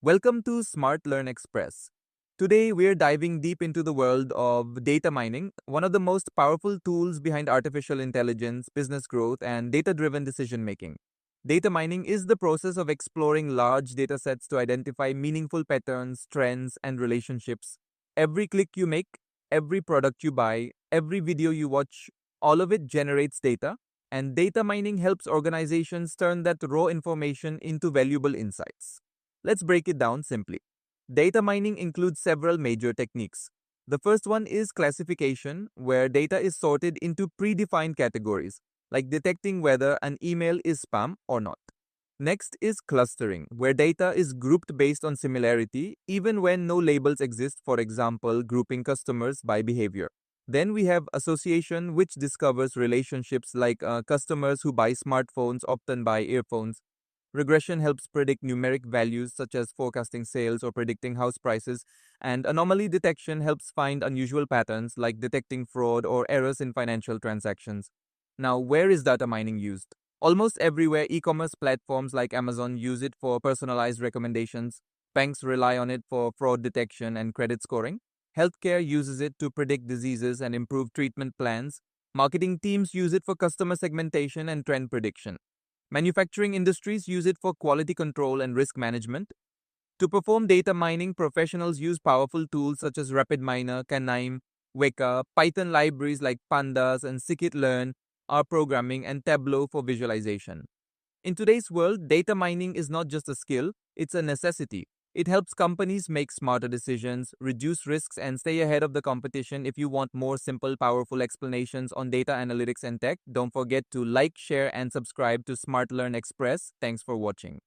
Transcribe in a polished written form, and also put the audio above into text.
Welcome to Smart Learn Express. Today, we're diving deep into the world of data mining, one of the most powerful tools behind artificial intelligence, business growth, and data driven decision making. Data mining is the process of exploring large data sets to identify meaningful patterns, trends, and relationships. Every click you make, every product you buy, every video you watch, all of it generates data, and data mining helps organizations turn that raw information into valuable insights. Let's break it down simply. Data mining includes several major techniques. The first one is classification, where data is sorted into predefined categories, like detecting whether an email is spam or not. Next is clustering, where data is grouped based on similarity, even when no labels exist, for example, grouping customers by behavior. Then we have association, which discovers relationships like customers who buy smartphones often buy earphones. Regression helps predict numeric values such as forecasting sales or predicting house prices, and anomaly detection helps find unusual patterns like detecting fraud or errors in financial transactions. Now, where is data mining used? Almost everywhere. E-commerce platforms like Amazon use it for personalized recommendations. Banks rely on it for fraud detection and credit scoring. Healthcare uses it to predict diseases and improve treatment plans. Marketing teams use it for customer segmentation and trend prediction. Manufacturing industries use it for quality control and risk management. To perform data mining, professionals use powerful tools such as RapidMiner, Canime, Weka, Python libraries like Pandas and scikit-learn, R programming, and Tableau for visualization. In today's world, data mining is not just a skill, it's a necessity. It helps companies make smarter decisions, reduce risks, and stay ahead of the competition. If you want more simple, powerful explanations on data analytics and tech, don't forget to like, share, and subscribe to Smart Learn Express. Thanks for watching.